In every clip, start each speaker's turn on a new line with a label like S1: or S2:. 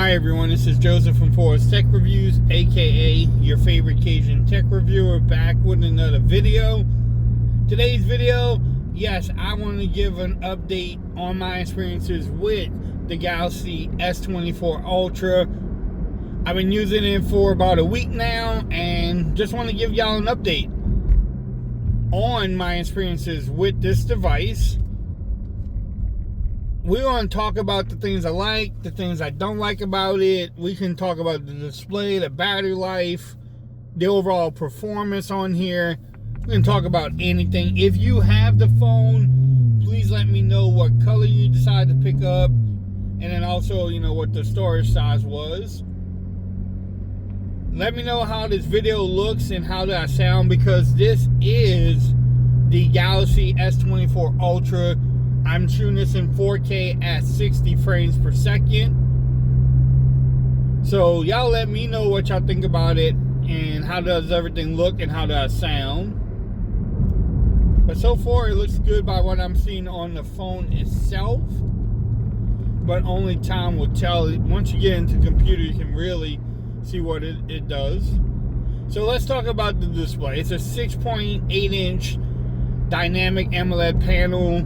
S1: Hi everyone, this is Joseph from Forest Tech Reviews, aka your favorite Cajun tech reviewer, back with another video. Today's video, yes, I want to give an update on my experiences with the Galaxy S24 Ultra. I've been using it for about a week now and just want to give y'all an update on my experiences with this device. We're going to talk about the things I like, the things I don't like about it. We can talk about the display, the battery life, the overall performance on here. We can talk about anything. If you have the phone, please let me know what color you decide to pick up. And then also, what the storage size was. Let me know how this video looks and how does I sound, because this is the Galaxy S24 Ultra. I'm shooting this in 4K at 60 frames per second. So y'all let me know what y'all think about it and how does everything look and how does it sound. But so far it looks good by what I'm seeing on the phone itself. But only time will tell. Once you get into the computer, you can really see what it does. So let's talk about the display. It's a 6.8 inch dynamic AMOLED panel.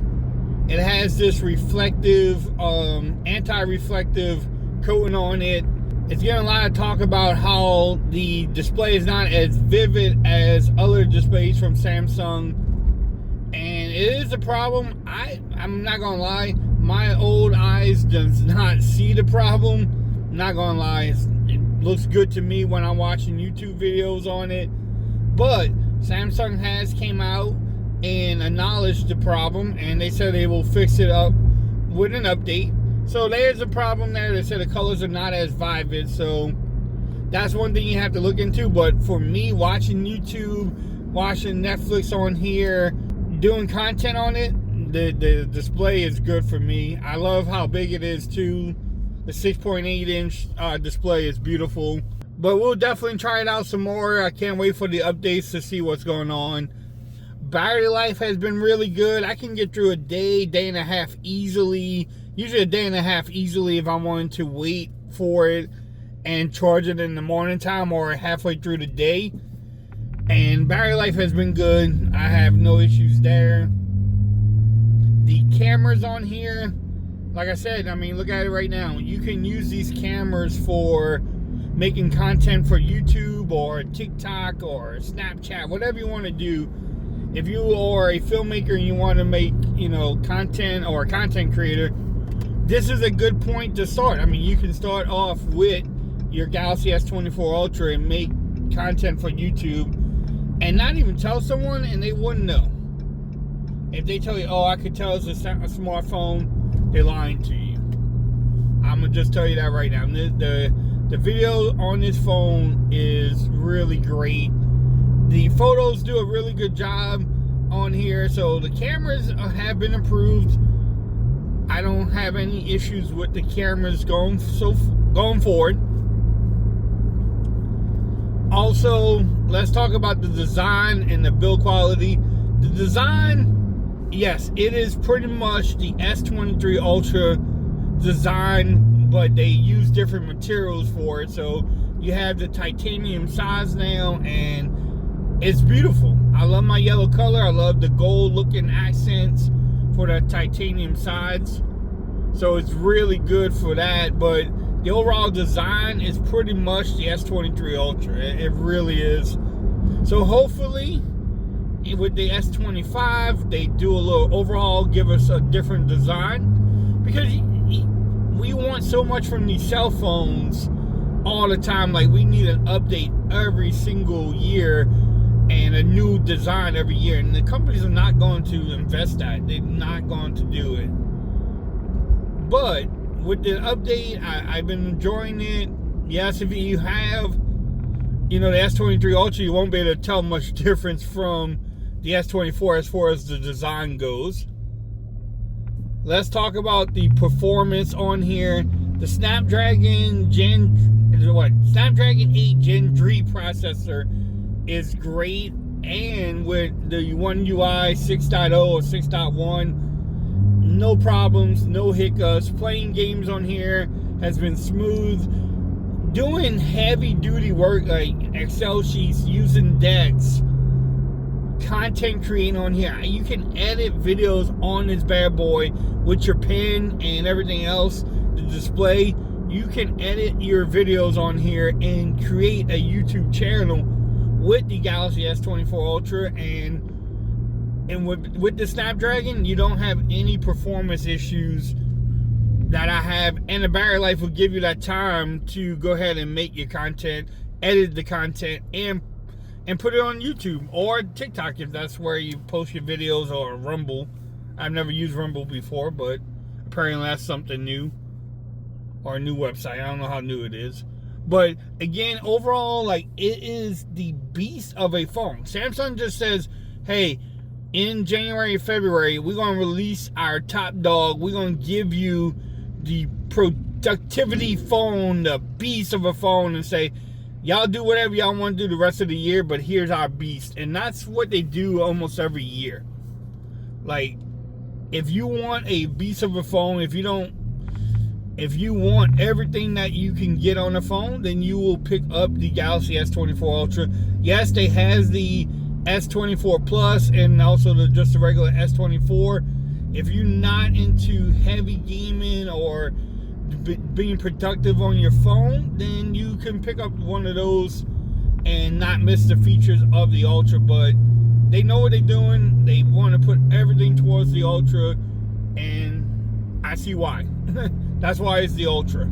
S1: It has this reflective, anti-reflective coating on it. It's getting a lot of talk about how the display is not as vivid as other displays from Samsung. And it is a problem. I'm not gonna lie, my old eyes does not see the problem. I'm not gonna lie, it looks good to me when I'm watching YouTube videos on it. But Samsung has came out and acknowledged the problem, and they said they will fix it up with an update. So there's a problem there. They said the colors are not as vivid, so that's one thing you have to look into. But for me, watching YouTube, watching Netflix on here, doing content on it, the display is good for me. I love how big it is too. The 6.8 inch display is beautiful. But we'll definitely try it out some more. I can't wait for the updates to see what's going on. Battery life has been really good. I can get through a day and a half easily. Usually a day and a half easily if I wanted to wait for it and charge it in the morning time or halfway through the day. And battery life has been good. I have no issues there. The cameras on here, like I said, I mean, look at it right now. You can use these cameras for making content for YouTube or TikTok or Snapchat, whatever you want to do. If you are a filmmaker and you want to make, content, or a content creator, this is a good point to start. I mean, you can start off with your Galaxy S24 Ultra and make content for YouTube and not even tell someone, and they wouldn't know. If they tell you, oh, I could tell it's a smartphone, they're lying to you. I'm going to just tell you that right now. The video on this phone is really great. The photos do a really good job on here, so the cameras have been improved. I don't have any issues with the cameras going forward. Also, let's talk about the design and the build quality. The design, yes, it is pretty much the S23 Ultra design, but they use different materials for it. So you have the titanium sides now, and it's beautiful. I love my yellow color. I love the gold looking accents for the titanium sides. So it's really good for that. But the overall design is pretty much the S23 Ultra. It really is. So hopefully with the S25, they do a little overhaul, give us a different design. Because we want so much from these cell phones all the time. Like, we need an update every single year and a new design every year, and the companies are not going to invest that. They're not going to do it. But with the update, I've been enjoying it. Yes, if you have, the S23 Ultra, you won't be able to tell much difference from the S24 as far as the design goes. Let's talk about the performance on here. The Snapdragon 8 Gen 3 processor is great, and with the One UI 6.0 or 6.1, no problems, no hiccups. Playing games on here has been smooth. Doing heavy duty work like Excel sheets, using decks, content creating on here. You can edit videos on this bad boy with your pen and everything else, the display. You can edit your videos on here and create a YouTube channel with the Galaxy S24 Ultra, and with the Snapdragon, you don't have any performance issues that I have, and the battery life will give you that time to go ahead and make your content, edit the content, and put it on YouTube or TikTok if that's where you post your videos, or Rumble. I've never used Rumble before, but apparently that's something new, or a new website. I don't know how new it is. But again, overall, like, it is the beast of a phone. Samsung just says, hey, in January, February, we're going to release our top dog. We're going to give you the productivity phone, the beast of a phone, and say, y'all do whatever y'all want to do the rest of the year, but here's our beast. And that's what they do almost every year. Like, if you want a beast of a phone, if you want everything that you can get on the phone, then you will pick up the Galaxy S24 Ultra. Yes, they has the S24 Plus and also just the regular S24. If you're not into heavy gaming or being productive on your phone, then you can pick up one of those and not miss the features of the Ultra. But they know what they're doing. They want to put everything towards the Ultra, and I see why. That's why it's the Ultra.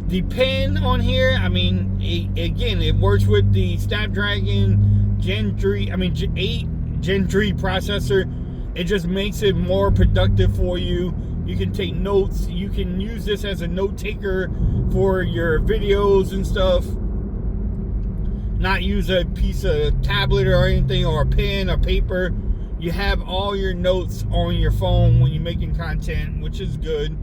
S1: The pen on here, I mean, again, it works with the Snapdragon Gen 8 Gen 3 processor. It just makes it more productive for you. You can take notes. You can use this as a note taker for your videos and stuff. Not use a piece of tablet or anything, or a pen or paper. You have all your notes on your phone when you're making content, which is good.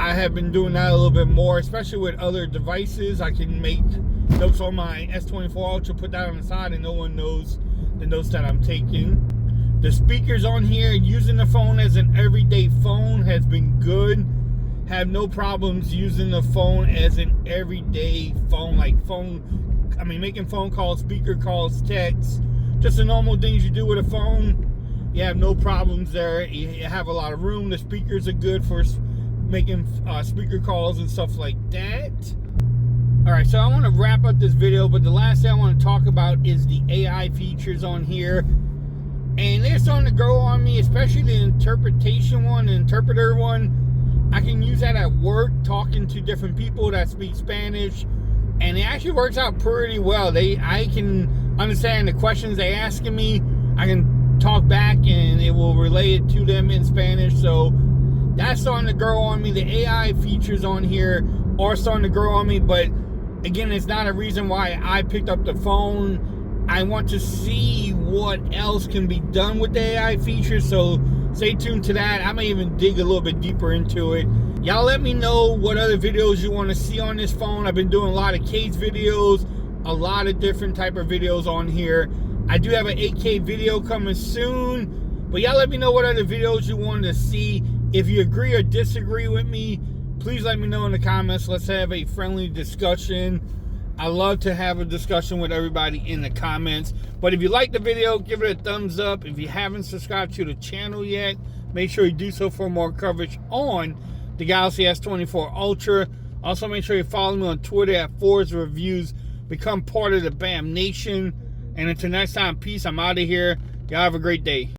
S1: I have been doing that a little bit more, especially with other devices. I can make notes on my S24 Ultra, put that on the side, and no one knows the notes that I'm taking. The speakers on here, using the phone as an everyday phone has been good. Have no problems using the phone as an everyday phone, making phone calls, speaker calls, texts, just the normal things you do with a phone. You have no problems there. You have a lot of room. The speakers are good for making speaker calls and stuff like that. Alright, so I want to wrap up this video, but the last thing I want to talk about is the AI features on here. And they're starting to grow on me, especially the interpretation one, the interpreter one. I can use that at work, talking to different people that speak Spanish, and it actually works out pretty well. I can understand the questions they're asking me. I can talk back, and it will relay it to them in Spanish. So that's starting to grow on me. The AI features on here are starting to grow on me, but again, it's not a reason why I picked up the phone. I want to see what else can be done with the AI features, so stay tuned to that. I may even dig a little bit deeper into it. Y'all let me know what other videos you want to see on this phone. I've been doing a lot of case videos, a lot of different type of videos on here. I do have an 8K video coming soon, but y'all let me know what other videos you want to see. If you agree or disagree with me, please let me know in the comments. Let's have a friendly discussion. I love to have a discussion with everybody in the comments. But if you like the video, give it a thumbs up. If you haven't subscribed to the channel yet, make sure you do so for more coverage on the Galaxy S24 Ultra. Also, make sure you follow me on Twitter at Forza Reviews. Become part of the BAM Nation. And until next time, peace. I'm out of here. Y'all have a great day.